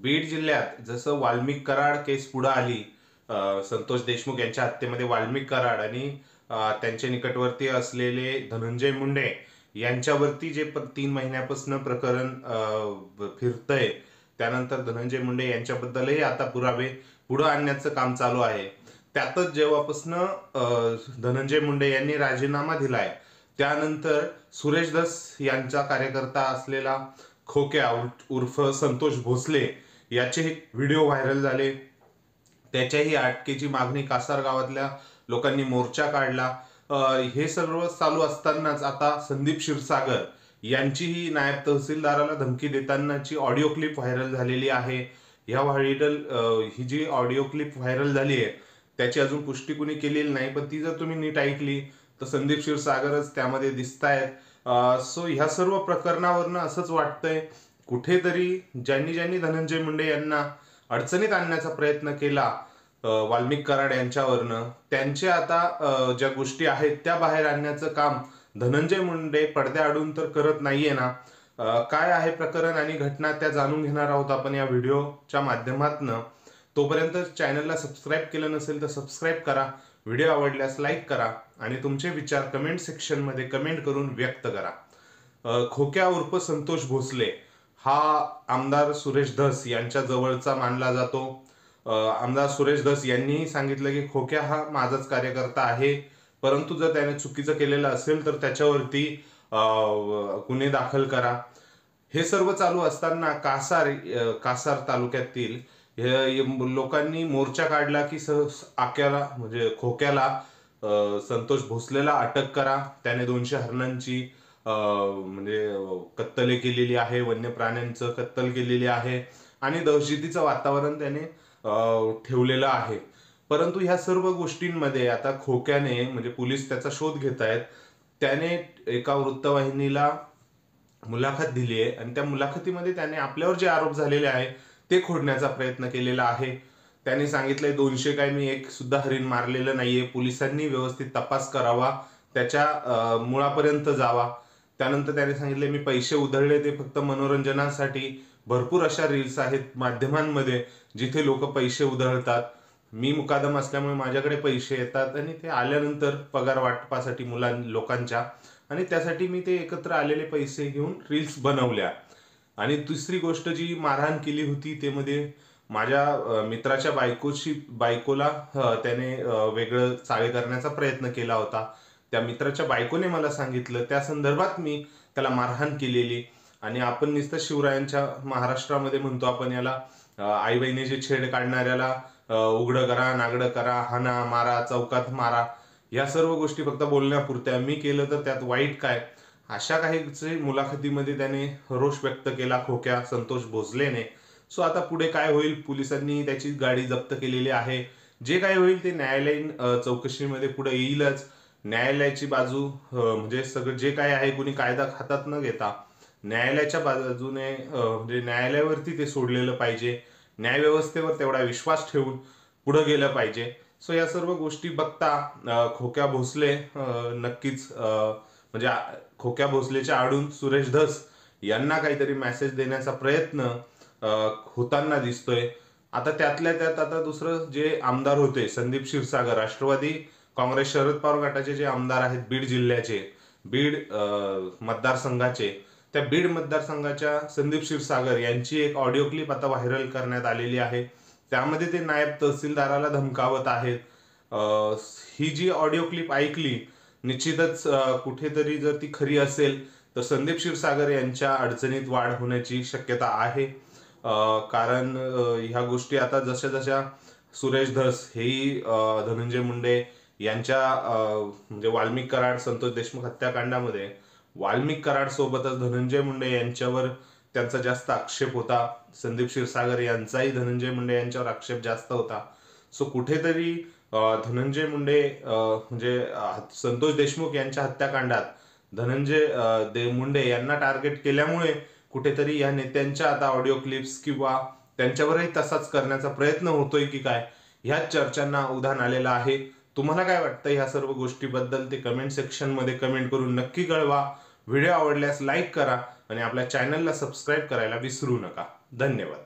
बीड जिल्ह्यात जसं वाल्मिक कराड केस पुढे आली, संतोष देशमुख यांच्या हत्येमध्ये वाल्मिक कराड आणि त्यांच्या निकटवर्ती असलेले धनंजय मुंडे यांच्यावरती जे 3 महिन्यापासून प्रकरण फिरतंय, त्यानंतर धनंजय मुंडे यांच्याबद्दलही आता पुरावे पुढे आणण्याचं काम चालू आहे. त्यातच जेव्हापासून धनंजय मुंडे यांनी राजीनामा दिलाय, त्यानंतर सुरेश धस यांचा कार्यकर्ता असलेला खोक्या उर्फ संतोष भोसले याचे व्हिडिओ व्हायरल झाले. त्याच्याही अटकेची मागणी कासार गावातल्या लोकांनी मोर्चा काढला. हे सर्व चालू असतानाच आता संदीप क्षीरसागर यांचीही नायब तहसीलदाराला धमकी देतानाची ऑडिओ क्लिप व्हायरल झालेली आहे. ही जी ऑडिओ क्लिप व्हायरल झाली आहे त्याची अजून पुष्टी कुणी केलेली नाही, पण ती जर तुम्ही नीट ऐकली तर संदीप क्षीरसागरच त्यामध्ये दिसतायत. सो ह्या सर्व प्रकरणावरनं असंच वाटतंय कुठेतरी ज्यांनी धनंजय मुंडे यांना अडचणीत आणण्याचा प्रयत्न केला वाल्मिक कराड यांच्यावरनं, त्यांचे आता ज्या गोष्टी आहेत त्या बाहेर आणण्याचं काम धनंजय मुंडे पडद्याआडून तर करत नाहीये ना. काय आहे प्रकरण आणि घटना त्या जाणून घेणार आहोत आपण या व्हिडिओच्या माध्यमातून. तोपर्यंत चॅनलला सबस्क्राईब केलं नसेल तर सबस्क्राईब करा, व्हिडिओ आवडल्यास लाईक करा आणि तुमचे विचार कमेंट सेक्शनमध्ये कमेंट करून व्यक्त करा. खोक्या उर्फ संतोष भोसले हा आमदार सुरेश धस यांच्या जवळचा मानला जातो. आमदार सुरेश धस यांनीही सांगितलं की खोक्या हा माझाच कार्यकर्ता आहे, परंतु जर त्याने चुकीचं केलेलं असेल तर त्याच्यावरती गुन्हे दाखल करा. हे सर्व चालू असताना कासार तालुक्यातील लोकांनी मोर्चा काढला की आक्याला म्हणजे खोक्याला संतोष भोसलेला अटक करा. त्याने 200 हरणांची म्हणजे कत्तल केलेली आहे, वन्य प्राण्यांचं कत्तल केलेली आहे आणि दहशतीचं वातावरण त्याने ठेवलेलं आहे. परंतु ह्या सर्व गोष्टींमध्ये आता खोक्याने म्हणजे पोलीस त्याचा शोध घेत आहेत. त्याने एका वृत्तवाहिनीला मुलाखत दिली आहे आणि त्या मुलाखतीमध्ये त्याने आपल्यावर जे आरोप झालेले आहे ते खोडण्याचा प्रयत्न केलेला आहे. त्यांनी सांगितलंय 200 काय मी एक सुद्धा हरिण मारलेलं नाहीये, पोलिसांनी व्यवस्थित तपास करावा, त्याच्या मुळापर्यंत जावा. त्यानंतर त्याने सांगितले मी पैसे उधळले ते फक्त मनोरंजनासाठी. भरपूर अशा रील्स आहेत माध्यमांमध्ये जिथे लोक पैसे उधळतात. मी मुकादम असल्यामुळे माझ्याकडे पैसे येतात आणि ते आल्यानंतर पगार वाटपासाठी लोकांच्या, आणि त्यासाठी मी ते एकत्र आलेले पैसे घेऊन रील्स बनवल्या. आणि दुसरी गोष्ट जी मारहाण केली होती ते मध्ये माझ्या मित्राच्या बायकोला त्याने वेगळं चाळे करण्याचा प्रयत्न केला होता. त्या मित्राच्या बायकोने मला सांगितलं, त्या संदर्भात मी त्याला मारहाण केलेली. आणि आपण नुसतं शिवरायांच्या महाराष्ट्रामध्ये म्हणतो आपण याला, आई बहिणीची छेड काढणाऱ्याला उघडं करा, नागडं करा, हाना मारा, चौकात मारा, या सर्व गोष्टी फक्त बोलण्यापुरत्या. मी केलं तर त्यात वाईट काय, अशा काही मुलाखतीमध्ये त्याने रोष व्यक्त केला खोक्या संतोष भोसलेने. सो आता पुढे काय होईल, पोलिसांनी त्याची गाडी जप्त केलेली आहे. जे काय होईल ते न्यायालयीन चौकशीमध्ये पुढे येईलच. न्यायालयाची बाजू म्हणजे सगळं जे काय आहे कोणी कायदा हातात न घेता न्यायालयाच्या बाजूने म्हणजे न्यायालयावरती ते सोडलेलं पाहिजे. न्यायव्यवस्थेवर तेवढा विश्वास ठेवून पुढे गेलं पाहिजे. सो या सर्व गोष्टी बघता खोक्या भोसले नक्कीच म्हणजे खोक्या भोसलेच्या आडून सुरेश धस यांना काहीतरी मेसेज देण्याचा प्रयत्न होताना दिसतोय. आता त्यातल्या त्यात आता दुसरं जे आमदार होते संदीप क्षीरसागर, राष्ट्रवादी काँग्रेस शरद पवार गटाचे जे आमदार आहेत बीड जिल्ह्याचे, बीड मतदारसंघाचे, त्या बीड मतदारसंघाच्या संदीप क्षीरसागर यांची एक ऑडिओ क्लिप आता व्हायरल करण्यात आलेली आहे. त्यामध्ये ते नायब तहसीलदाराला धमकावत आहेत. ही जी ऑडिओ क्लिप ऐकली, निश्चितच कुठेतरी जर ती खरी असेल तर संदीप क्षीरसागर यांच्या अडचणीत वाढ होण्याची शक्यता आहे. कारण ह्या गोष्टी आता जशा जशा सुरेश धस हेही धनंजय मुंडे यांच्या म्हणजे वाल्मिक कराड संतोष देशमुख हत्याकांडामध्ये वाल्मिक कराड सोबतच धनंजय मुंडे यांच्यावर त्यांचा जास्त आक्षेप होता. संदीप क्षीरसागर यांचाही धनंजय मुंडे यांच्यावर आक्षेप जास्त होता. सो कुठेतरी धनंजय मुंडे म्हणजे संतोष देशमुख यांच्या हत्याकांडात धनंजय मुंडे यांना टार्गेट केल्यामुळे कुठेतरी या नेत्यांच्या आता ऑडिओ क्लिप्स किंवा त्यांच्यावरही तसाच करण्याचा प्रयत्न होतोय की काय, ह्याच चर्चांना उधाण आलेलं आहे. तुम्हाला काय वाटतं ह्या सर्व गोष्टीबद्दल ते कमेंट सेक्शनमध्ये कमेंट करून नक्की कळवा. व्हिडिओ आवडल्यास लाईक करा आणि आपल्या चॅनलला सबस्क्राईब करायला विसरू नका. धन्यवाद.